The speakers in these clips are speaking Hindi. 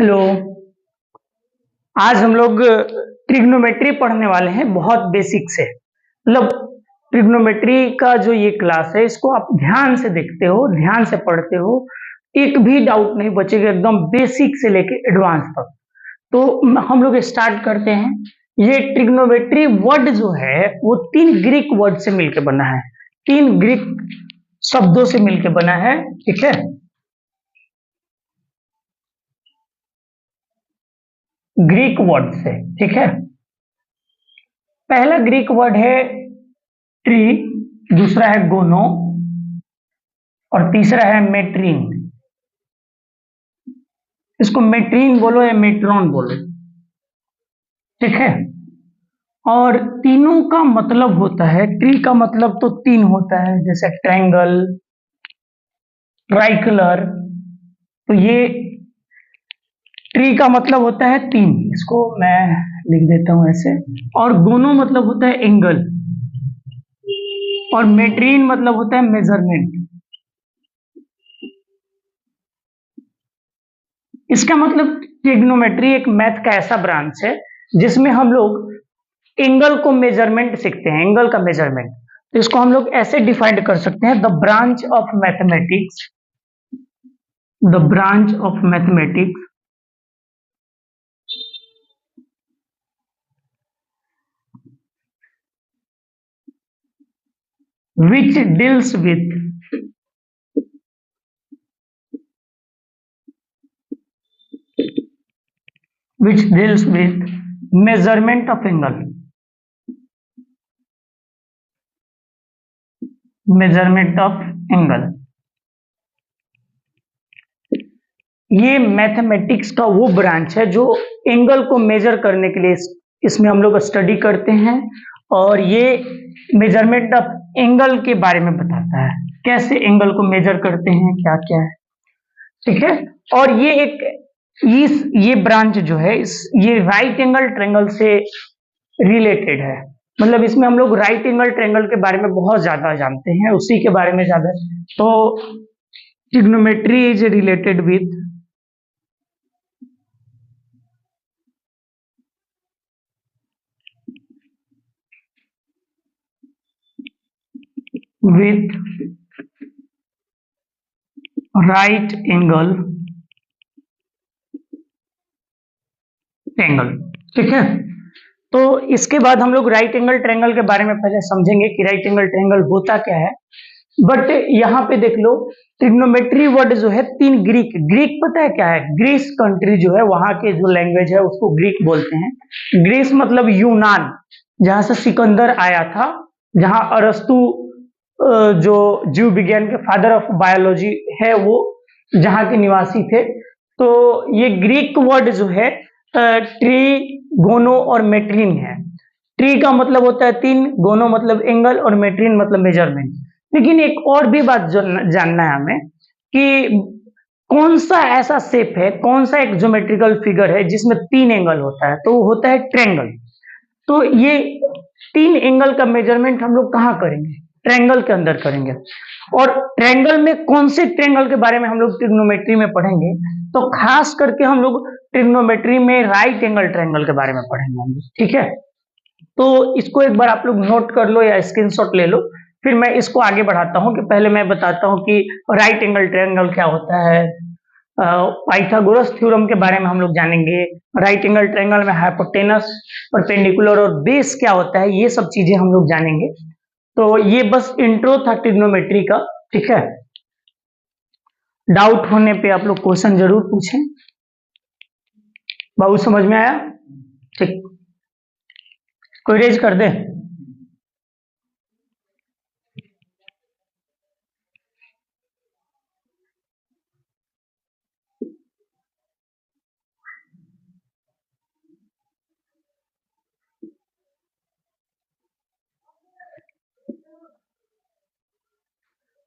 हेलो। आज हम लोग ट्रिग्नोमेट्री पढ़ने वाले हैं, बहुत बेसिक से। मतलब ट्रिग्नोमेट्री का जो ये क्लास है, इसको आप ध्यान से देखते हो, ध्यान से पढ़ते हो, एक भी डाउट नहीं बचेगा, एकदम बेसिक से लेके एडवांस तक। तो हम लोग स्टार्ट करते हैं। ये ट्रिग्नोमेट्री वर्ड जो है वो 3 ग्रीक वर्ड से मिलकर बना है, 3 ग्रीक शब्दों से मिलकर बना है, ठीक है। ग्रीक वर्ड से, ठीक है। पहला ग्रीक वर्ड है ट्री, दूसरा है गोनो और तीसरा है मेट्रीन। इसको मेट्रीन बोलो या मेट्रॉन बोलो, ठीक है। और तीनों का मतलब होता है, ट्री का मतलब तो 3 होता है, जैसे ट्रायंगल, ट्राइकलर। तो ये ट्री का मतलब होता है 3, इसको मैं लिख देता हूं ऐसे। और गोनो मतलब होता है एंगल, और मेट्रीन मतलब होता है मेजरमेंट। इसका मतलब ट्रिग्नोमेट्री एक मैथ का ऐसा ब्रांच है जिसमें हम लोग एंगल को मेजरमेंट सीखते हैं, एंगल का मेजरमेंट। तो इसको हम लोग ऐसे डिफाइन कर सकते हैं, the branch of mathematics, the branch of mathematics which deals with measurement of angle, measurement of angle। ये मैथमेटिक्स का वो ब्रांच है जो एंगल को मेजर करने के लिए इसमें हम लोग स्टडी करते हैं, और ये मेजरमेंट ऑफ एंगल के बारे में बताता है, कैसे एंगल को मेजर करते हैं, क्या क्या है, ठीक है। और ये एक ये ब्रांच जो है ये राइट एंगल ट्रायंगल से रिलेटेड है। मतलब इसमें हम लोग राइट एंगल ट्रायंगल के बारे में बहुत ज्यादा जानते हैं, उसी के बारे में ज्यादा। तो trigonometry is related with right angle triangle, ठीक है। तो इसके बाद हम लोग राइट एंगल ट्रायंगल के बारे में पहले समझेंगे कि राइट एंगल ट्रायंगल होता क्या है। बट यहाँ पे देख लो, ट्रिग्नोमेट्री वर्ड जो है 3 ग्रीक, ग्रीक पता है क्या है? ग्रीस कंट्री जो है, वहां के जो लैंग्वेज है उसको ग्रीक बोलते हैं। ग्रीस मतलब यूनान, जहां से सिकंदर आया था, जहां अरस्तु जो जीव विज्ञान के फादर ऑफ बायोलॉजी है, वो जहां के निवासी थे। तो ये ग्रीक वर्ड जो है ट्री, गोनो और मेट्रीन है। ट्री का मतलब होता है 3, गोनो मतलब एंगल और मेट्रीन मतलब मेजरमेंट। लेकिन एक और भी बात जानना है हमें कि कौन सा ऐसा शेप है, कौन सा एक ज्योमेट्रिकल फिगर है जिसमें 3 एंगल होता है, तो वो होता है ट्रायंगल। तो ये 3 एंगल का मेजरमेंट हम लोग कहाँ करेंगे? ट्रायंगल के अंदर करेंगे। और ट्रायंगल में कौन से ट्रायंगल के बारे में हम लोग ट्रिग्नोमेट्री में पढ़ेंगे? तो खास करके हम लोग ट्रिग्नोमेट्री में राइट एंगल ट्रायंगल के बारे में पढ़ेंगे हम लोग, ठीक है। तो इसको एक बार आप लोग नोट कर लो या स्क्रीनशॉट ले लो, फिर मैं इसको आगे बढ़ाता हूं। कि पहले मैं बताता हूं कि राइट एंगल ट्रायंगल क्या होता है, पाइथागोरस थ्योरम के बारे में हम लोग जानेंगे, राइट एंगल ट्रायंगल में हाइपोटेनस, परपेंडिकुलर और बेस क्या होता है, ये सब चीजें हम लोग जानेंगे। तो ये बस इंट्रो था ट्रिग्नोमेट्री का, ठीक है। डाउट होने पे आप लोग क्वेश्चन जरूर पूछें। बाबू समझ में आया? ठीक, कोई रेज कर दे।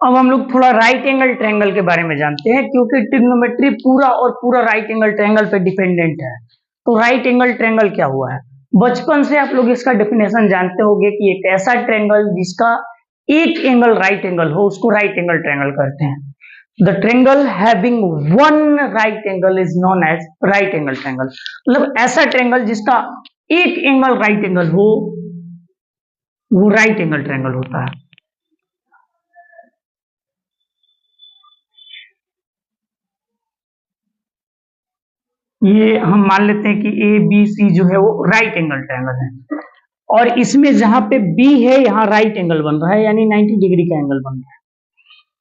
अब हम लोग थोड़ा राइट एंगल ट्रायंगल के बारे में जानते हैं, क्योंकि ट्रिग्नोमेट्री पूरा और पूरा राइट एंगल ट्रायंगल पे डिपेंडेंट है। तो राइट एंगल ट्रायंगल क्या हुआ है? बचपन से आप लोग इसका डेफिनेशन जानते होंगे कि एक ऐसा ट्रायंगल जिसका एक एंगल राइट एंगल हो, उसको राइट एंगल ट्रायंगल कहते हैं। The triangle having one right angle is known as right angle triangle. मतलब ऐसा ट्रेंगल जिसका एक एंगल राइट एंगल हो वो राइट एंगल ट्रेंगल होता है। ये हम मान लेते हैं कि ए बी सी जो है वो राइट एंगल ट्रायंगल है, और इसमें जहां पे बी है यहाँ राइट एंगल बन रहा है, यानी 90 डिग्री का एंगल बन रहा है,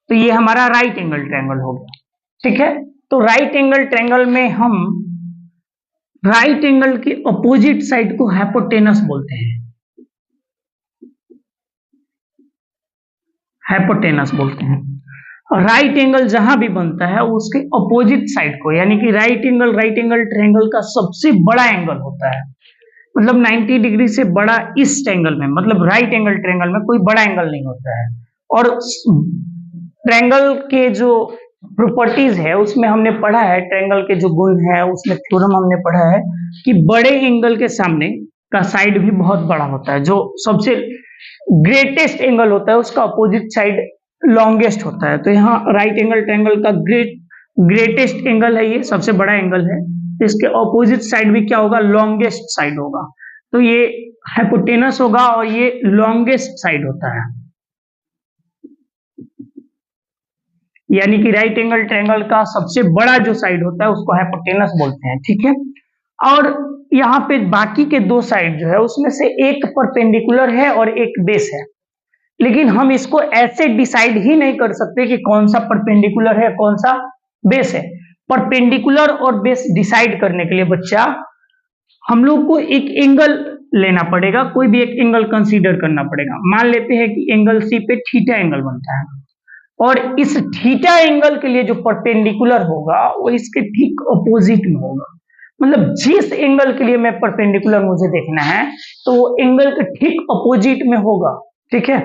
तो ये हमारा राइट एंगल ट्रायंगल हो गया। ठीक है, तो राइट एंगल ट्रायंगल में हम राइट एंगल के अपोजिट साइड को हाइपोटेनस बोलते हैं, हाइपोटेनस बोलते हैं। राइट एंगल जहां भी बनता है उसके अपोजिट साइड को, यानी कि राइट एंगल ट्रायंगल का सबसे बड़ा एंगल होता है, मतलब 90 डिग्री से बड़ा इस ट्रायंगल में, मतलब राइट एंगल ट्रायंगल में कोई बड़ा एंगल नहीं होता है। और ट्रायंगल के जो प्रॉपर्टीज है उसमें हमने पढ़ा है, ट्रायंगल के जो गुण है उसमें थ्योरम हमने पढ़ा है कि बड़े एंगल के सामने का साइड भी बहुत बड़ा होता है, जो सबसे ग्रेटेस्ट एंगल होता है उसका अपोजिट साइड लॉन्गेस्ट होता है। तो यहाँ राइट एंगल ट्रायंगल का ग्रेटेस्ट एंगल है, ये सबसे बड़ा एंगल है, तो इसके अपोजिट साइड भी क्या होगा, लॉन्गेस्ट साइड होगा, तो ये हाइपोटेनस होगा और ये लॉन्गेस्ट साइड होता है, यानी कि राइट एंगल ट्रायंगल का सबसे बड़ा जो साइड होता है उसको हाइपोटेनस बोलते हैं। ठीक है, और यहाँ पे बाकी के दो साइड जो है उसमें से एक परपेंडिकुलर है और एक बेस है, लेकिन हम इसको ऐसे डिसाइड ही नहीं कर सकते कि कौन सा परपेंडिकुलर है कौन सा बेस है। परपेंडिकुलर और बेस डिसाइड करने के लिए बच्चा हम लोग को एक एंगल लेना पड़ेगा, कोई भी एक एंगल कंसीडर करना पड़ेगा। मान लेते हैं कि एंगल सी पे थीटा एंगल बनता है, और इस थीटा एंगल के लिए जो परपेंडिकुलर होगा वो इसके ठीक अपोजिट में होगा, मतलब जिस एंगल के लिए मैं परपेंडिकुलर मुझे देखना है तो वो एंगल के ठीक अपोजिट में होगा। ठीक है,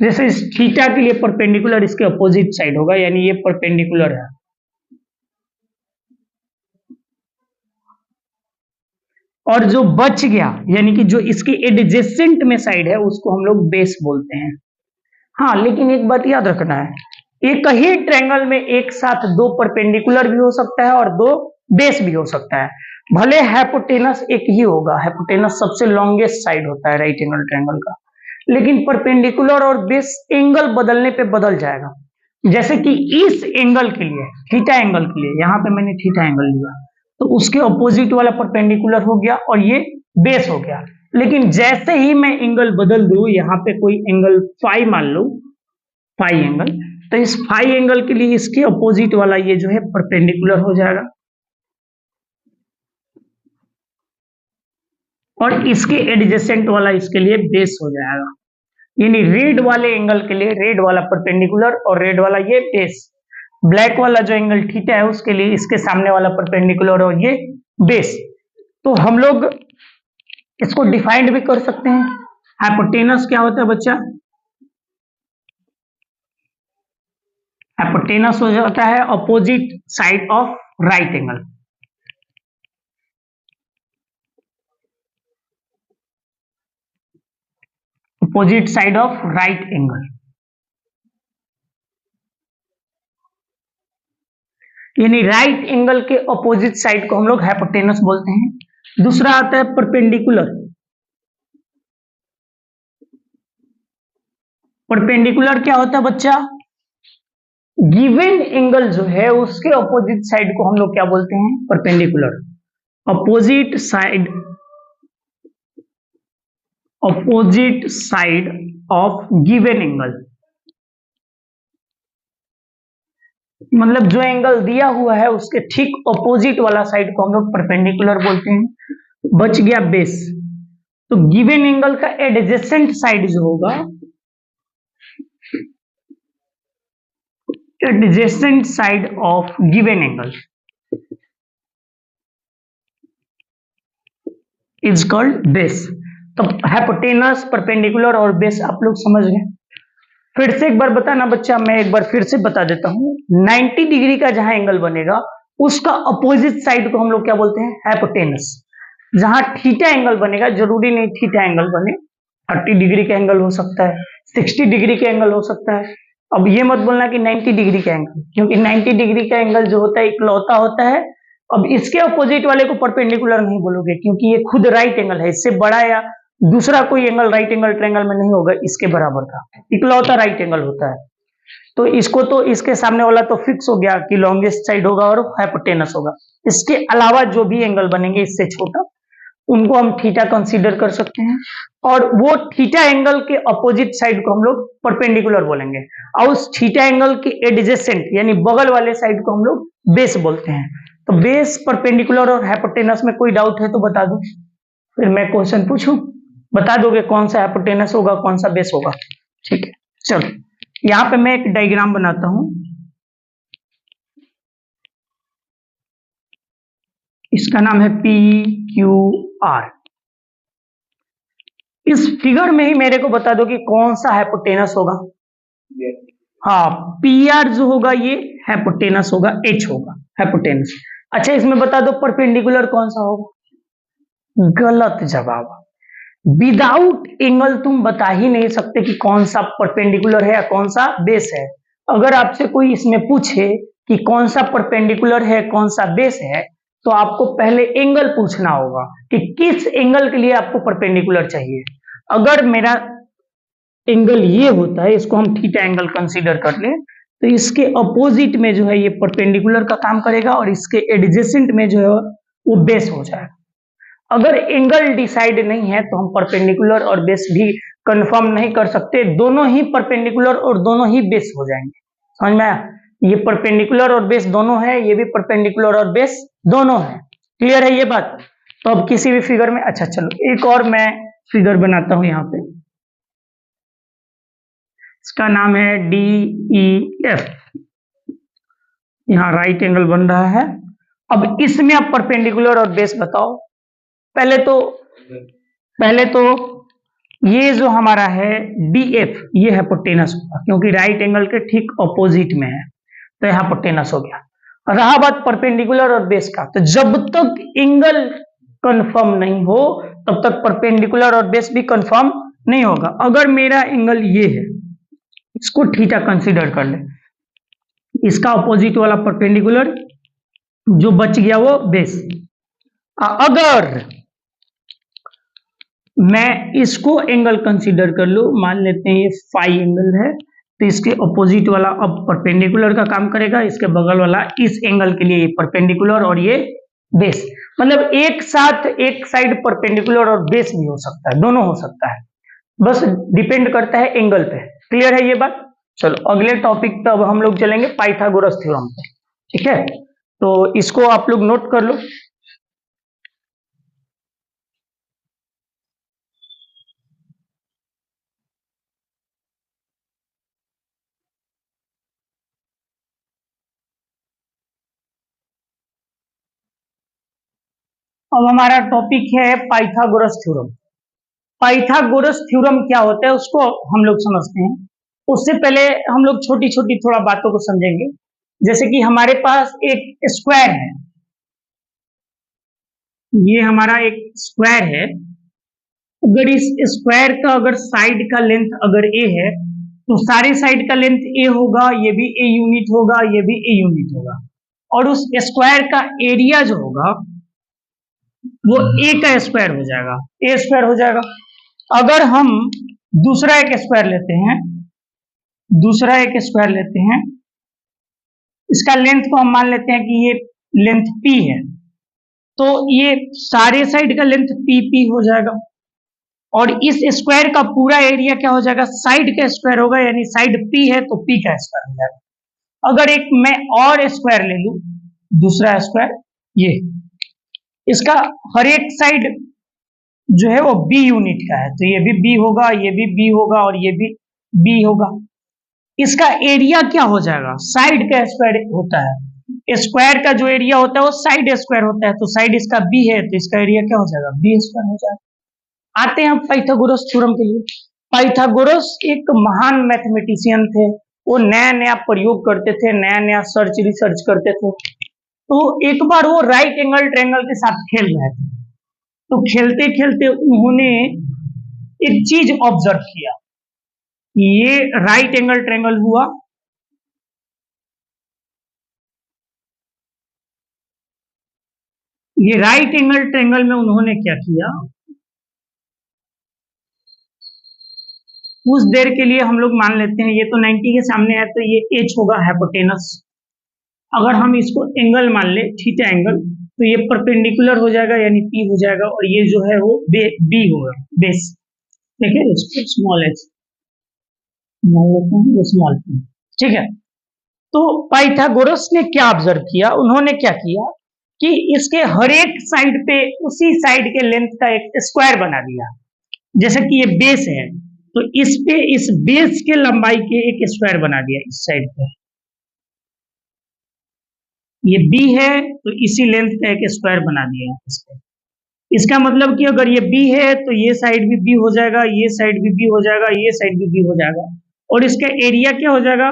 जैसे इस थीटा के लिए परपेंडिकुलर इसके अपोजिट साइड होगा, यानी ये परपेंडिकुलर है, और जो बच गया यानी कि जो इसके एडजेसेंट में साइड है उसको हम लोग बेस बोलते हैं। हाँ, लेकिन एक बात याद रखना है, एक ही ट्रायंगल में एक साथ दो परपेंडिकुलर भी हो सकता है और दो बेस भी हो सकता है, भले हाइपोटेनस एक ही होगा, हाइपोटेनस सबसे लॉन्गेस्ट साइड होता है राइट एंगल ट्रायंगल का, लेकिन परपेंडिकुलर और बेस एंगल बदलने पे बदल जाएगा। जैसे कि इस एंगल के लिए, थीटा एंगल के लिए, यहाँ पे मैंने थीटा एंगल लिया तो उसके ऑपोजिट वाला परपेंडिकुलर हो गया और ये बेस हो गया, लेकिन जैसे ही मैं एंगल बदल दूं, यहाँ पे कोई एंगल फाई मान लो, फाई एंगल, तो इस फाई एंगल के लिए इसके अपोजिट वाला ये जो है परपेंडिकुलर हो जाएगा, और इसके एडजेसेंट वाला इसके लिए बेस हो जाएगा, यानी रेड वाले एंगल के लिए रेड वाला परपेंडिकुलर और रेड वाला ये बेस, ब्लैक वाला जो एंगल थीटा है उसके लिए इसके सामने वाला परपेंडिकुलर और ये बेस। तो हम लोग इसको डिफाइंड भी कर सकते हैं। हाइपोटेनस क्या होता है बच्चा, हाइपोटेनस हो जाता है opposite side of right angle, opposite side of right angle, यानी राइट एंगल के अपोजिट साइड को हम लोग हाइपोटेनस बोलते हैं। दूसरा आता है परपेंडिकुलर। परपेंडिकुलर क्या होता है बच्चा, गिवन एंगल जो है उसके अपोजिट साइड को हम लोग क्या बोलते हैं, perpendicular. Opposite side of given angle, मतलब जो एंगल दिया हुआ है उसके ठीक अपोजिट वाला साइड को हम लोग परपेंडिकुलर बोलते हैं। बच गया बेस, तो गिवन एंगल का एडजेसेंट साइड जो होगा, adjacent side of given angle is called base. तो हाइपोटेनस, परपेंडिकुलर और बेस आप लोग समझ गए। फिर से एक बार बताना बच्चा, मैं एक बार फिर से बता देता हूं, 90 डिग्री का जहां एंगल बनेगा उसका अपोजिट साइड को हम लोग क्या बोलते हैं, हाइपोटेनस। जहां थीटा एंगल बनेगा, जरूरी नहीं थीटा एंगल बने, 30 डिग्री का एंगल हो सकता है, 60 डिग्री का एंगल हो सकता है, अब ये मत बोलना कि 90 डिग्री का एंगल, क्योंकि 90 डिग्री का एंगल जो होता है इकलौता होता है। अब इसके अपोजिट वाले को परपेंडिकुलर नहीं बोलोगे, क्योंकि ये खुद राइट एंगल है, इससे बड़ा या दूसरा कोई एंगल राइट एंगल ट्रायंगल में नहीं होगा इसके बराबर का, इकलौता राइट एंगल होता है। तो इसको तो इसके सामने वाला तो फिक्स हो गया कि लॉन्गेस्ट साइड होगा और हाइपोटेनस होगा। इसके अलावा जो भी एंगल बनेंगे इससे छोटा, उनको हम थीटा कंसीडर कर सकते हैं, और वो थीटा एंगल के अपोजिट साइड को हम लोग परपेंडिकुलर बोलेंगे, और उस थीटा एंगल के एडजेसेंट यानी बगल वाले साइड को हम लोग बेस बोलते हैं। तो बेस, परपेंडिकुलर और हाइपोटेनस में कोई डाउट है तो बता दो, फिर मैं क्वेश्चन पूछूं, बता दोगे कौन सा हाइपोटेनस होगा कौन सा बेस होगा। ठीक है, चलो यहां पे मैं एक डायग्राम बनाता हूं। इसका नाम है PQR। इस फिगर में ही मेरे को बता दो कि कौन सा हाइपोटेनस होगा। हाँ, PR जो होगा ये हाइपोटेनस होगा, H होगा हाइपोटेनस। अच्छा, इसमें बता दो परपेंडिकुलर कौन सा होगा। गलत जवाब। विदाउट एंगल तुम बता ही नहीं सकते कि कौन सा परपेंडिकुलर है या कौन सा बेस है। अगर आपसे कोई इसमें पूछे कि कौन सा परपेंडिकुलर है कौन सा बेस है, तो आपको पहले एंगल पूछना होगा कि किस एंगल के लिए आपको परपेंडिकुलर चाहिए। अगर मेरा एंगल ये होता है, इसको हम थीटा एंगल कंसीडर कर ले, तो इसके अपोजिट में जो है ये परपेंडिकुलर का काम करेगा और इसके एडजेसेंट में जो है वो बेस हो जाएगा। अगर एंगल डिसाइड नहीं है तो हम परपेंडिकुलर और बेस भी कंफर्म नहीं कर सकते, दोनों ही परपेंडिकुलर और दोनों ही बेस हो जाएंगे। समझ में आया? ये परपेंडिकुलर और बेस दोनों है, ये भी परपेंडिकुलर और बेस दोनों है। क्लियर है ये बात? तो अब किसी भी फिगर में, अच्छा चलो एक और मैं फिगर बनाता हूं यहाँ पे, इसका नाम है DEF। यहाँ राइट एंगल बन रहा है। अब इसमें आप परपेंडिकुलर और बेस बताओ। पहले तो ये जो हमारा है DF, ये हाइपोटेनस होगा, क्योंकि राइट एंगल के ठीक अपोजिट में है, तो ये हाइपोटेनस हो गया। रहा बात परपेंडिकुलर और बेस का, तो जब तक एंगल कंफर्म नहीं हो तब तक परपेंडिकुलर और बेस भी कंफर्म नहीं होगा। अगर मेरा एंगल ये है, इसको थीटा कंसीडर कर ले, इसका अपोजिट वाला परपेंडिकुलर, जो बच गया वो बेस। अगर मैं इसको एंगल कंसीडर कर लूं, मान लेते हैं ये फाई एंगल है, तो इसके अपोजिट वाला अब परपेंडिकुलर का काम करेगा, इसके बगल वाला इस एंगल के लिए ये परपेंडिकुलर और ये बेस। मतलब एक साथ एक साइड परपेंडिकुलर और बेस भी हो सकता है, दोनों हो सकता है, बस डिपेंड करता है एंगल पे। क्लियर है ये बात? चलो अगले टॉपिक तब हम लोग चलेंगे पाइथागोरस थ्योरम पे। ठीक है, तो इसको आप लोग नोट कर लो। अब हमारा टॉपिक है पाइथागोरस थ्योरम। पाइथागोरस थ्योरम क्या होता है उसको हम लोग समझते हैं। उससे पहले हम लोग छोटी छोटी थोड़ा बातों को समझेंगे। जैसे कि हमारे पास एक स्क्वायर है, ये हमारा एक स्क्वायर है। अगर इस स्क्वायर का अगर साइड का लेंथ अगर a है, तो सारे साइड का लेंथ a होगा, ये भी a यूनिट होगा, ये भी a यूनिट होगा, और उस स्क्वायर का एरिया जो होगा वो a का स्क्वायर हो जाएगा, a स्क्वायर हो जाएगा। अगर हम दूसरा एक स्क्वायर लेते हैं, इसका लेंथ को हम मान लेते हैं कि ये लेंथ p है, तो ये सारे साइड का लेंथ p हो जाएगा, और इस स्क्वायर का पूरा एरिया क्या हो जाएगा, साइड का स्क्वायर होगा, यानी साइड p है तो p का स्क्वायर हो जाएगा। अगर एक मैं और स्क्वायर ले लूं, दूसरा स्क्वायर, ये इसका हर एक साइड जो है वो b यूनिट का है, तो ये भी b होगा, ये भी b होगा, और ये भी b होगा। इसका एरिया क्या हो जाएगा, साइड का स्क्वायर होता है, स्क्वायर का जो एरिया होता है वो साइड स्क्वायर होता है, तो साइड इसका b है तो इसका एरिया क्या हो जाएगा, b स्क्वायर हो जाएगा। आते हैं पाइथागोरस थ्योरम के लिए। पाइथागोरस एक महान मैथमेटिशियन थे, वो नया नया प्रयोग करते थे, नया नया रिसर्च करते थे। तो एक बार वो राइट एंगल ट्रायंगल के साथ खेल रहे थे, तो खेलते खेलते उन्होंने एक चीज ऑब्जर्व किया, ये राइट एंगल ट्रायंगल हुआ, ये राइट एंगल ट्रायंगल में उन्होंने क्या किया, कुछ देर के लिए हम लोग मान लेते हैं ये तो 90 के सामने है तो ये एच होगा हाइपोटेनस। अगर हम इसको एंगल मान ले थीटा एंगल तो ये परपेंडिकुलर हो जाएगा यानी पी हो जाएगा और ये जो है वो बी होगा बेस। ठीक है, इसको स्मॉल एच मान लेते हैं, ये स्मॉल पी। ठीक है, तो पाइथागोरस ने क्या ऑब्जर्व किया, उन्होंने क्या किया कि इसके हर एक साइड पे उसी साइड के लेंथ का एक स्क्वायर बना दिया। जैसे कि ये बेस है तो इस पे इस बेस के लंबाई के एक स्क्वायर बना दिया इस साइड पे। ये बी है तो इसी लेंथ का एक स्क्वायर बना दिया इस पे। इसका मतलब कि अगर ये बी है तो ये साइड भी बी हो जाएगा, ये साइड भी बी हो जाएगा, ये साइड भी बी हो जाएगा और इसका एरिया क्या हो जाएगा,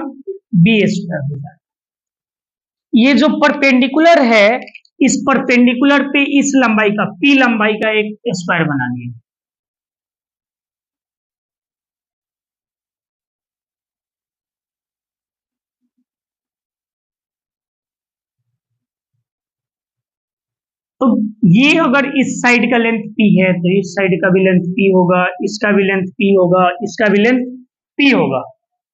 बी स्क्वायर हो जाएगा। ये जो परपेंडिकुलर है इस परपेंडिकुलर पे इस लंबाई का पी लंबाई का एक स्क्वायर बना दिया। तो ये अगर इस साइड का लेंथ p है तो इस साइड का भी लेंथ p होगा, इसका भी लेंथ p होगा, इसका भी लेंथ p होगा।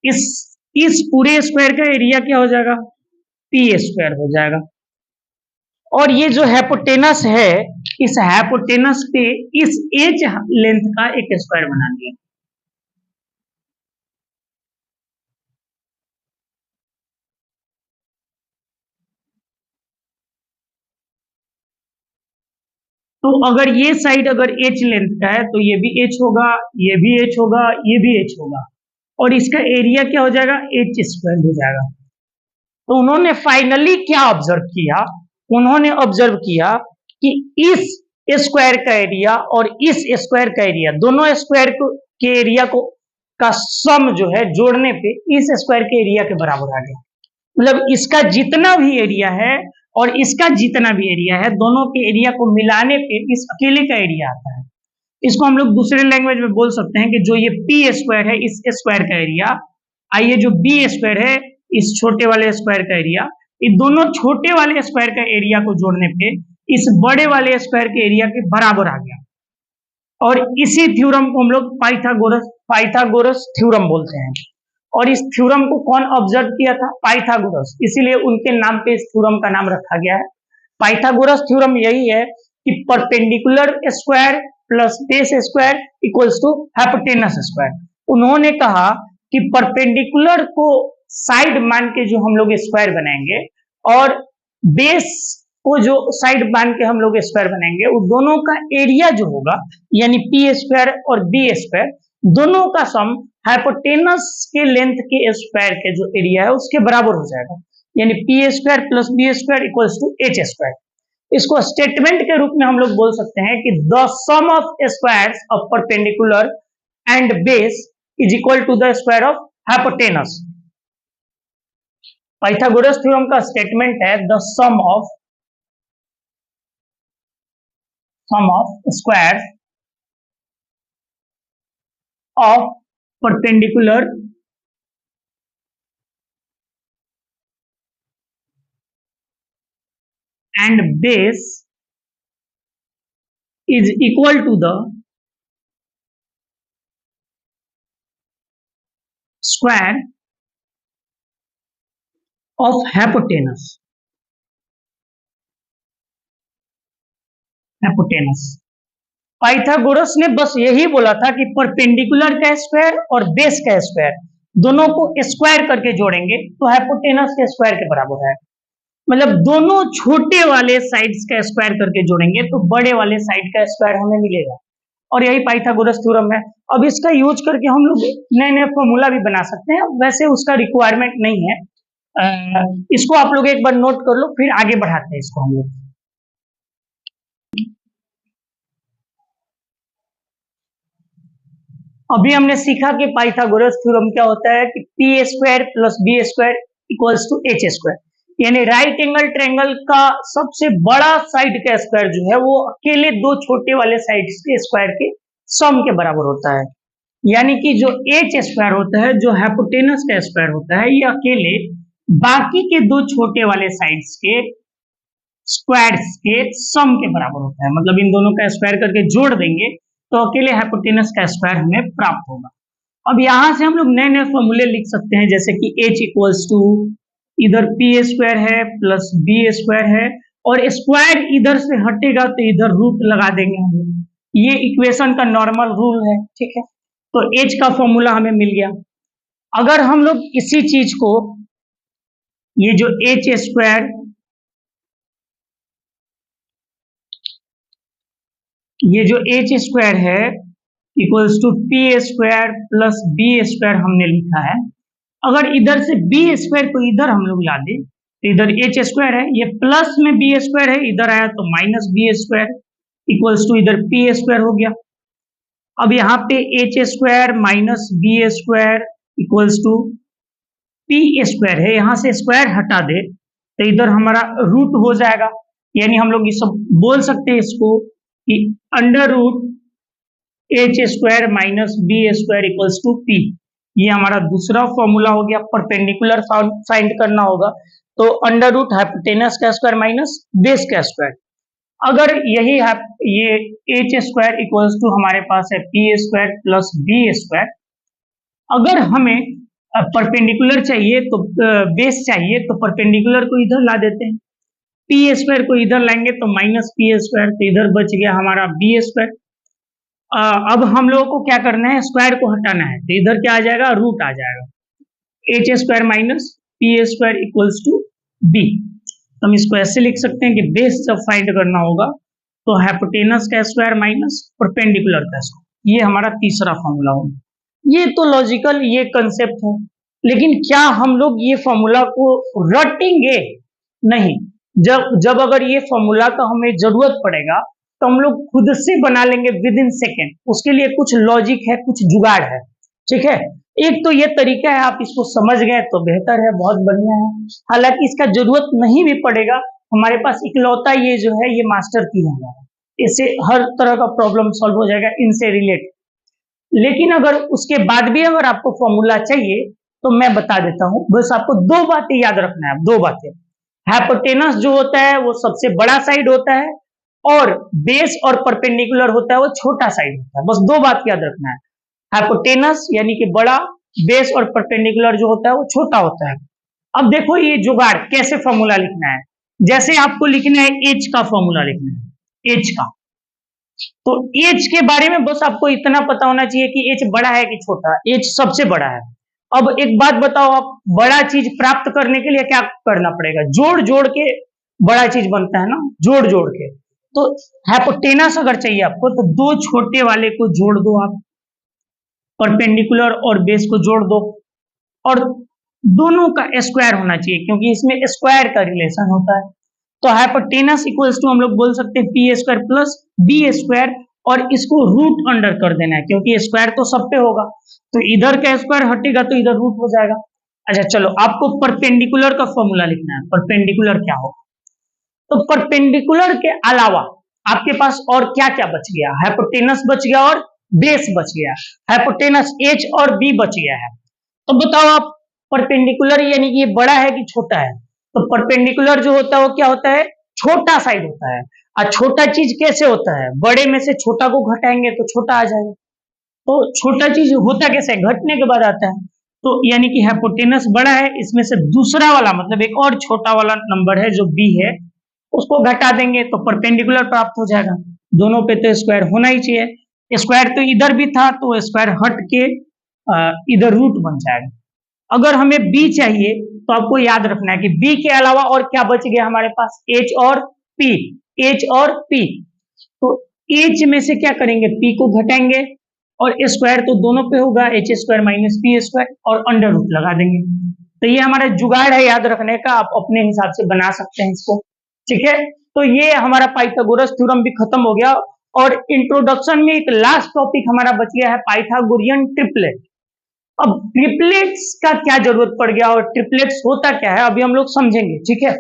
इस पूरे स्क्वायर का एरिया क्या हो जाएगा, p स्क्वायर हो जाएगा। और ये जो हाइपोटेनस है इस हाइपोटेनस पे इस एच लेंथ का एक स्क्वायर बना दिया। तो अगर ये साइड अगर h लेंथ का है तो ये भी h होगा, ये भी h होगा, ये भी h होगा और इसका एरिया क्या हो जाएगा, h स्क्वायर हो जाएगा। तो उन्होंने फाइनली क्या ऑब्जर्व किया, उन्होंने ऑब्जर्व किया कि इस स्क्वायर का एरिया और इस स्क्वायर का एरिया दोनों स्क्वायर के एरिया को का सम जो है जोड़ने पे इस स्क्वायर के एरिया के बराबर आ गया। मतलब इसका जितना भी एरिया है और इसका जितना भी एरिया है दोनों के एरिया को मिलाने पे इस अकेले का एरिया आता है। इसको हम लोग दूसरे लैंग्वेज में बोल सकते हैं कि जो ये पी स्क्वायर है इस स्क्वायर का एरिया, आइए जो बी स्क्वायर है इस छोटे वाले स्क्वायर का एरिया, ये दोनों छोटे वाले स्क्वायर का एरिया को जोड़ने पे इस बड़े वाले स्क्वायर के एरिया के बराबर आ गया। और इसी थ्योरम को हम लोग पाइथागोरस थ्योरम बोलते हैं। और इस थ्योरम को कौन ऑब्जर्व किया था, पाइथागोरस, इसीलिए उनके नाम पे इस थ्योरम का नाम रखा गया है। पाइथागोरस थ्योरम यही है कि perpendicular square plus base square equals to hypotenuse square. उन्होंने कहा कि परपेंडिकुलर को साइड मान के जो हम लोग स्क्वायर बनाएंगे और बेस को जो साइड मान के हम लोग स्क्वायर बनाएंगे वो दोनों का एरिया जो होगा यानी पी स्क्वायर और बी स्क्वायर दोनों का सम हाइपोटेनस के लेंथ के स्क्वायर के जो एरिया है उसके बराबर हो जाएगा, यानी P square plus B square equals to H square. इसको स्टेटमेंट के रूप में हम लोग बोल सकते हैं कि the sum of squares of perpendicular and base is equal to the square of hypotenuse. Pythagoras theorem का स्टेटमेंट है the sum of squares of perpendicular and base is equal to the square of hypotenuse। Pythagoras ने बस यही बोला था कि परपेंडिकुलर का स्क्वायर और बेस का स्क्वायर दोनों को स्क्वायर करके जोड़ेंगे तो हाइपोटेनस के स्क्वायर के बराबर है। मतलब दोनों छोटे वाले साइड्स का स्क्वायर करके जोड़ेंगे तो बड़े वाले साइड का स्क्वायर हमें मिलेगा और यही पाइथागोरस थ्योरम है। अब इसका यूज करके हम लोग नए नए फॉर्मूला भी बना सकते हैं, वैसे उसका रिक्वायरमेंट नहीं है। इसको आप लोग एक बार नोट कर लो फिर आगे बढ़ाते हैं इसको हम लोग। अभी हमने सीखा कि पाइथागोरस थ्योरम क्या होता है कि P square plus B square equals to H square, यानी राइट एंगल ट्रायंगल का सबसे बड़ा साइड का स्क्वायर जो है वो अकेले दो छोटे वाले साइड के स्क्वायर के सम के बराबर होता है। यानी कि जो एच स्क्वायर होता है जो हाइपोटेनस का स्क्वायर होता है ये अकेले बाकी के दो छोटे वाले साइड्स के स्क्वायर्स के सम के बराबर होता है, मतलब इन दोनों का स्क्वायर करके जोड़ देंगे तो अकेले हाइपोटेनस का स्क्वायर हमें प्राप्त होगा। अब यहां से हम लोग नए नए फॉर्मूले लिख सकते हैं, जैसे कि h इक्वल्स टू इधर पी स्क्वायर है प्लस बी स्क्वायर है, और स्क्वायर इधर से हटेगा तो इधर रूट लगा देंगे हम लोग। ये इक्वेशन का नॉर्मल रूल है, ठीक है। तो h का फॉर्मूला हमें मिल गया। अगर हम लोग इसी चीज को, ये जो h स्क्वायर, ये जो h स्क्वायर है equals to P square plus B square हमने लिखा है। अगर इधर से बी स्क्वायर को इधर हम लोग ला दें तो इधर h स्क्वायर है, ये प्लस में बी स्क्वायर है, इधर आया तो minus B square equals to इधर पी स्क्वायर हो गया। अब यहाँ पे h square minus B square equals to P square है, यहां से स्क्वायर हटा दे तो इधर हमारा रूट हो जाएगा, यानी हम लोग ये सब बोल सकते हैं इसको कि under root h square minus B square equals to P. ये हमारा दूसरा फॉर्मूला हो गया। परपेंडिकुलर फाइंड करना होगा तो अंडर रूट हाइपोटेनस का स्क्वायर माइनस बेस का स्क्वायर। अगर यही ये h स्क्वायर इक्वल्स टू हमारे पास है P square plus B square, अगर हमें परपेंडिकुलर चाहिए तो बेस चाहिए तो परपेंडिकुलर को इधर ला देते हैं, पी स्क्वायर को इधर लाएंगे तो माइनस पी स्क्वायर, तो इधर बच गया हमारा बी स्क्वायर। अब हम लोगों को क्या करना है, स्क्वायर को हटाना है, तो इधर क्या आ जाएगा, रूट आ जाएगा। H square minus P square equals to B. हम इसको ऐसे लिख सकते हैं कि बेस जब फाइंड करना होगा तो हाइपोटेनस का स्क्वायर माइनस परपेंडिकुलर का स्क्वायर, ये हमारा तीसरा फॉर्मूला होगा। ये तो लॉजिकल ये कंसेप्ट है, लेकिन क्या हम लोग ये फॉर्मूला को रटेंगे? नहीं। जब अगर ये फॉर्मूला का हमें जरूरत पड़ेगा तो हम लोग खुद से बना लेंगे विद इन सेकेंड। उसके लिए कुछ लॉजिक है, कुछ जुगाड़ है, ठीक है। एक तो ये तरीका है, आप इसको समझ गए तो बेहतर है, बहुत बढ़िया है। हालांकि इसका जरूरत नहीं भी पड़ेगा, हमारे पास इकलौता ये जो है ये मास्टर की है हमारा, इससे हर तरह का प्रॉब्लम सॉल्व हो जाएगा इनसे रिलेटेड। लेकिन अगर उसके बाद भी अगर आपको फॉर्मूला चाहिए तो मैं बता देता हूं, बस आपको दो बातें याद रखना है। दो बातें, हाइपोटेनस जो होता है वो सबसे बड़ा साइड होता है, और बेस और परपेंडिकुलर होता है वो छोटा साइड होता है। बस दो बात याद रखना है, हाइपोटेनस यानी कि बड़ा, बेस और परपेंडिकुलर जो होता है वो छोटा होता है। अब देखो ये जुगाड़ कैसे फॉर्मूला लिखना है। जैसे आपको लिखना है एच का फॉर्मूला लिखना है, एच का, तो एच के बारे में बस आपको इतना पता होना चाहिए कि एच बड़ा है कि छोटा। एच सबसे बड़ा है। अब एक बात बताओ, आप बड़ा चीज प्राप्त करने के लिए क्या करना पड़ेगा, जोड़ जोड़ के बड़ा चीज बनता है ना, जोड़ जोड़ के। तो हाइपोटेनस अगर चाहिए आपको तो दो छोटे वाले को जोड़ दो आप, परपेंडिकुलर और बेस को जोड़ दो, और दोनों का स्क्वायर होना चाहिए क्योंकि इसमें स्क्वायर का रिलेशन होता है। तो हाइपोटेनस इक्वल्स टू हम लोग बोल सकते हैं P square plus B square, और इसको रूट अंडर कर देना है क्योंकि स्क्वायर तो सब पे होगा, तो इधर का स्क्वायर हटेगा तो इधर रूट हो जाएगा। अच्छा चलो, आपको परपेंडिकुलर का फॉर्मूला लिखना है। परपेंडिकुलर क्या होगा, तो परपेंडिकुलर के अलावा आपके पास और क्या क्या बच गया, हाइपोटेनस बच गया और बेस बच गया, हाइपोटेनस एच और बी बच गया है। तो बताओ आप, परपेंडिकुलर यानी कि ये बड़ा है कि छोटा है, तो परपेंडिकुलर जो होता है वो क्या होता है, छोटा साइड होता है। और छोटा चीज कैसे होता है, बड़े में से छोटा को घटाएंगे तो छोटा आ जाएगा। तो छोटा चीज होता कैसे, घटने के बाद आता है। तो यानी कि हाइपोटेनस बड़ा है, इसमें से दूसरा वाला मतलब एक और छोटा वाला नंबर है जो बी है, उसको घटा देंगे तो परपेंडिकुलर प्राप्त हो जाएगा। दोनों पे तो स्क्वायर होना ही चाहिए, स्क्वायर तो इधर भी था तो स्क्वायर हट के इधर रूट बन जाएगा। अगर हमें b चाहिए तो आपको याद रखना है कि b के अलावा और क्या बच गया हमारे पास, h और p, h और p। तो h में से क्या करेंगे, p को घटाएंगे, और स्क्वायर तो दोनों पे होगा, h square minus P square, और अंडर रूट लगा देंगे। तो ये हमारा जुगाड़ है याद रखने का, आप अपने हिसाब से बना सकते हैं इसको, ठीक है। तो ये हमारा पाइथागोरस थ्योरम भी खत्म हो गया, और इंट्रोडक्शन में एक लास्ट टॉपिक हमारा बच गया है, पाइथागोरियन ट्रिपलेट। अब ट्रिपलेट्स का क्या जरूरत पड़ गया और ट्रिपलेट्स होता क्या है अभी हम लोग समझेंगे, ठीक है।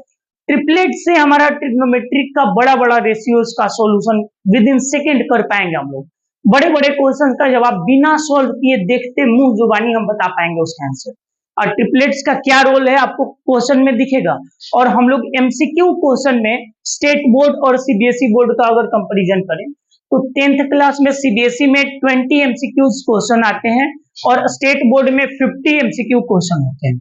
ट्रिपलेट से हमारा ट्रिग्नोमेट्रिक का बड़ा बड़ा रेशियोज का सॉल्यूशन विद इन सेकेंड कर पाएंगे हम लोग। बड़े बड़े क्वेश्चन का जवाब बिना सॉल्व किए देखते मुंह जुबानी हम बता पाएंगे उसका आंसर। ट्रिपलेट्स का क्या रोल है आपको क्वेश्चन में दिखेगा। और हम लोग एमसीक्यू क्वेश्चन में स्टेट बोर्ड और सीबीएसई बोर्ड का अगर कंपैरिजन करें तो 10th क्लास में सीबीएसई में 20 एमसीक्यू क्वेश्चन आते हैं और स्टेट बोर्ड में 50 एमसीक्यू क्वेश्चन होते हैं।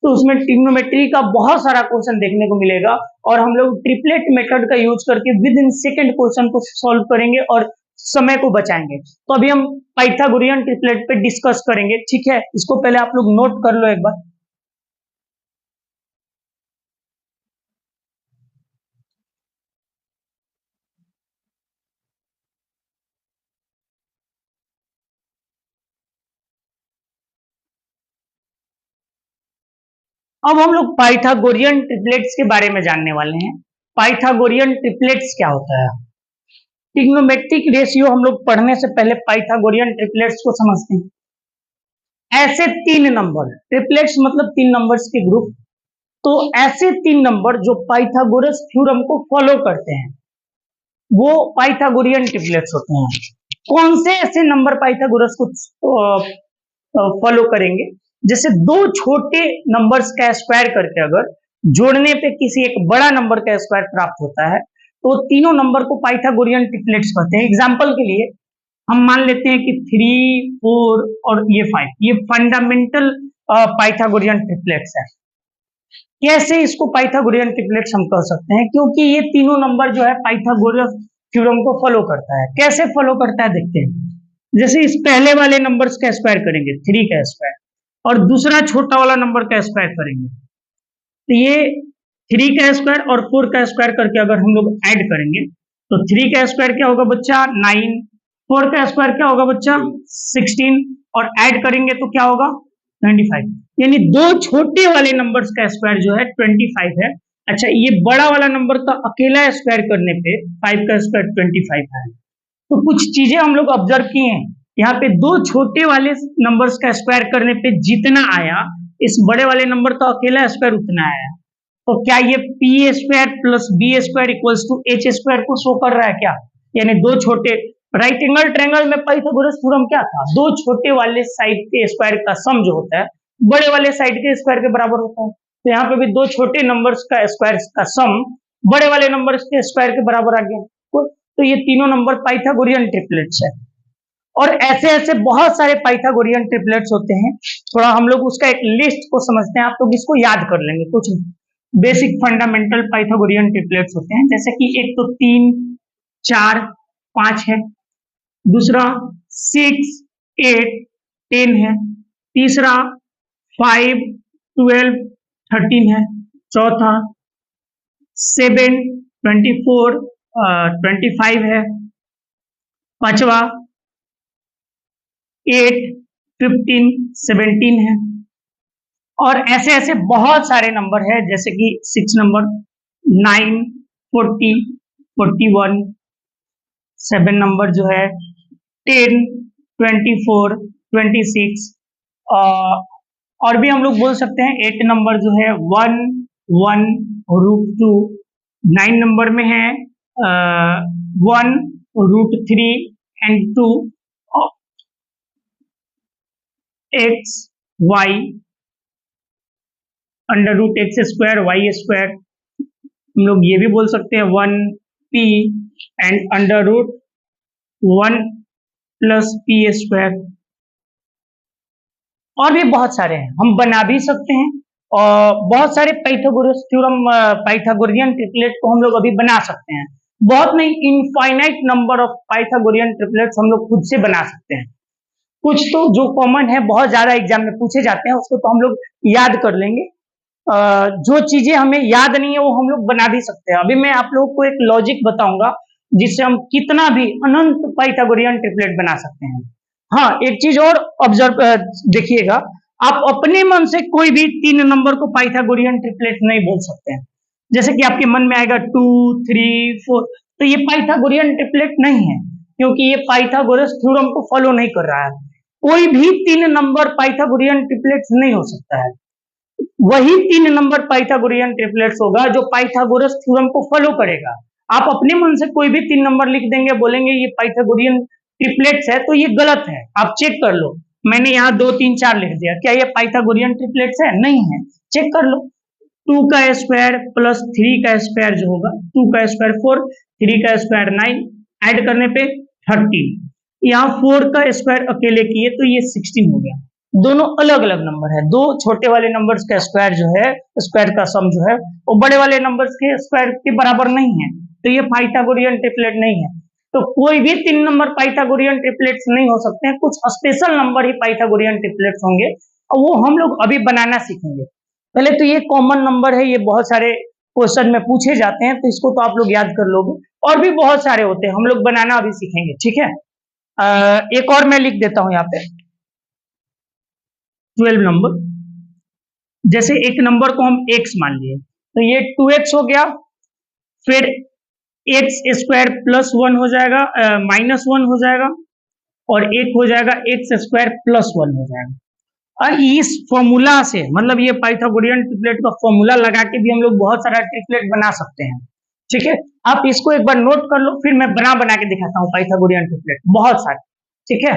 तो उसमें ट्रिग्नोमेट्री का बहुत सारा क्वेश्चन देखने को मिलेगा और हम लोग ट्रिपलेट मेथड का यूज करके विद इन सेकेंड क्वेश्चन को सॉल्व करेंगे और समय को बचाएंगे। तो अभी हम पाइथागोरियन ट्रिपलेट पे डिस्कस करेंगे, ठीक है। इसको पहले आप लोग नोट कर लो एक बार। अब हम लोग पाइथागोरियन ट्रिपलेट्स के बारे में जानने वाले हैं। पाइथागोरियन ट्रिपलेट्स क्या होता है? ट्रिग्नोमेट्रिक रेशियो हम लोग पढ़ने से पहले पाइथागोरियन ट्रिपलेट्स को समझते हैं। ऐसे तीन नंबर, ट्रिपलेट्स मतलब तीन नंबर्स के ग्रुप, तो ऐसे तीन नंबर जो पाइथागोरस थ्योरम को फॉलो करते हैं वो पाइथागोरियन ट्रिपलेट्स होते हैं। कौन से ऐसे नंबर पाइथागोरस को फॉलो करेंगे? जैसे दो छोटे नंबर्स का स्क्वायर करके अगर जोड़ने पे किसी एक बड़ा नंबर का स्क्वायर प्राप्त होता है तो तीनों नंबर को पाइथागोरियन ट्रिपलेट्स कहते हैं। एग्जांपल के लिए हम मान लेते हैं कि 3, 4 और ये 5, ये फंडामेंटल पाइथागोरियन ट्रिपलेट्स है। कैसे इसको पाइथागोरियन ट्रिपलेट्स हम कह सकते हैं? क्योंकि ये तीनों नंबर जो है पाइथागोरस थ्योरम को फॉलो करता है। कैसे फॉलो करता है देखते हैं। जैसे इस पहले वाले नंबर्स का स्क्वायर करेंगे 3 का स्क्वायर और दूसरा छोटा वाला नंबर का स्क्वायर करेंगे तो ये 3 का स्क्वायर और 4 का स्क्वायर करके अगर हम लोग ऐड करेंगे तो 3 का स्क्वायर क्या होगा बच्चा 9, 4 का स्क्वायर क्या होगा बच्चा 16 और ऐड करेंगे तो क्या होगा 25। यानी दो छोटे वाले नंबर्स का स्क्वायर जो है 25 है। अच्छा, ये बड़ा वाला नंबर का अकेला स्क्वायर करने पे 5 का स्क्वायर 25 है। तो कुछ चीजें हम लोग ऑब्जर्व किए हैं। यहाँ पे दो छोटे वाले नंबर्स का स्क्वायर करने पे जितना आया इस बड़े वाले नंबर का अकेला स्क्वायर उतना आया। तो क्या ये P square plus B square equals to H square को शो कर रहा है क्या? यानी दो छोटे राइट एंगल ट्रायंगल में पाइथागोरस थ्योरम क्या था? दो छोटे वाले साइड के स्क्वायर का सम जो होता है बड़े वाले साइड के स्क्वायर के बराबर होता है। तो यहाँ पे भी दो छोटे नंबर्स का स्क्वायर का सम बड़े वाले नंबर्स के स्क्वायर के बराबर आ गया। तो ये तीनों नंबर पाइथागोरियन ट्रिपलेट्स है। और ऐसे ऐसे बहुत सारे पाइथागोरियन ट्रिपलेट्स होते हैं। थोड़ा हम लोग उसका एक लिस्ट को समझते हैं। आप लोग इसको याद कर लेंगे। कुछ बेसिक फंडामेंटल पाइथागोरियन ट्रिपलेट्स होते हैं, जैसे कि एक तो 3, 4, 5 है, दूसरा 6, 8, 10 है, तीसरा 5, 12, 13 है, चौथा 7, 24, 25 है, पांचवा 8, 15, 17 है। और ऐसे ऐसे बहुत सारे नंबर है, जैसे कि 6 नंबर 9, 40, 41, 7 नंबर जो है 10, 24, 26, और भी हम लोग बोल सकते हैं 8 नंबर जो है 1, 1, √2, 9 नंबर में है 1, √3 and 2, x, y, √x square y square. हम लोग ये भी बोल सकते हैं 1p and √1 plus p square. और भी बहुत सारे हैं, हम बना भी सकते हैं। और बहुत सारे पाइथागोरस थ्योरम पाइथागोरियन ट्रिपलेट को हम लोग अभी बना सकते हैं। बहुत नहीं, infinite number of Pythagorean triplets हम लोग खुद से बना सकते हैं। कुछ तो जो कॉमन है, बहुत ज्यादा एग्जाम में पूछे जाते हैं, उसको तो हम लोग याद कर लेंगे। जो चीजें हमें याद नहीं है वो हम लोग बना भी सकते हैं। अभी मैं आप लोगों को एक लॉजिक बताऊंगा जिससे हम कितना भी अनंत पाइथागोरियन ट्रिपलेट बना सकते हैं। हाँ, एक चीज और ऑब्जर्व देखिएगा, आप अपने मन से कोई भी 3 नंबर को पाइथागोरियन ट्रिपलेट नहीं बोल सकते हैं। जैसे कि आपके मन में आएगा 2, 3, 4, तो ये पाइथागोरियन ट्रिपलेट नहीं है, क्योंकि ये पाइथागोरस थ्योरम को फॉलो नहीं कर रहा है। कोई भी 3 नंबर पाइथागोरियन ट्रिपलेट्स नहीं हो सकता है। वही 3 नंबर पाइथागोरियन ट्रिपलेट्स होगा जो पाइथागोरस थ्योरम को फॉलो करेगा। आप अपने मन से कोई भी 3 नंबर लिख देंगे, बोलेंगे ये पाइथागोरियन ट्रिपलेट्स है, तो ये गलत है। आप चेक कर लो, मैंने यहाँ 2 3 4 लिख दिया, क्या ये पाइथागोरियन ट्रिपलेट्स है? नहीं है, चेक कर लो। 2 का स्क्वायर प्लस 3 का स्क्वायर जो होगा, 2 का स्क्वायर 4, 3 का स्क्वायर 9, ऐड करने पे 13। यहाँ 4 का स्क्वायर अकेले किए तो ये 16 हो गया। दोनों अलग अलग नंबर है, दो छोटे वाले नंबर्स का स्क्वायर जो है, स्क्वायर का सम जो है वो बड़े वाले नंबर्स के स्क्वायर के बराबर नहीं है, तो ये पाइथागोरियन ट्रिपलेट नहीं है। तो कोई भी 3 नंबर पाइथागोरियन ट्रिपलेट्स नहीं हो सकते हैं, कुछ स्पेशल नंबर ही पाइथागोरियन ट्रिपलेट्स होंगे, और वो हम लोग अभी बनाना सीखेंगे। पहले तो ये कॉमन नंबर है, ये बहुत सारे क्वेश्चन में पूछे जाते हैं, तो इसको तो आप लोग याद कर लोगे, और भी बहुत सारे होते हैं, हम लोग बनाना अभी सीखेंगे, ठीक है। एक और मैं लिख देता हूं यहाँ पे 12 नंबर। जैसे एक नंबर को हम x मान लिए, तो ये 2x हो गया, फिर एक्स स्क्वायर प्लस 1 हो जाएगा, -1 हो जाएगा, और एक हो जाएगा एक्स स्क्वायर प्लस 1 हो जाएगा। और इस फॉर्मूला से, मतलब ये पाइथागोरियन ट्रिपलेट का फॉर्मूला लगा के भी हम लोग बहुत सारा ट्रिपलेट बना सकते हैं, ठीक है। आप इसको एक बार नोट कर लो, फिर मैं बना के दिखाता हूँ पाइथागोरियन ट्रिपलेट बहुत सारे, ठीक है।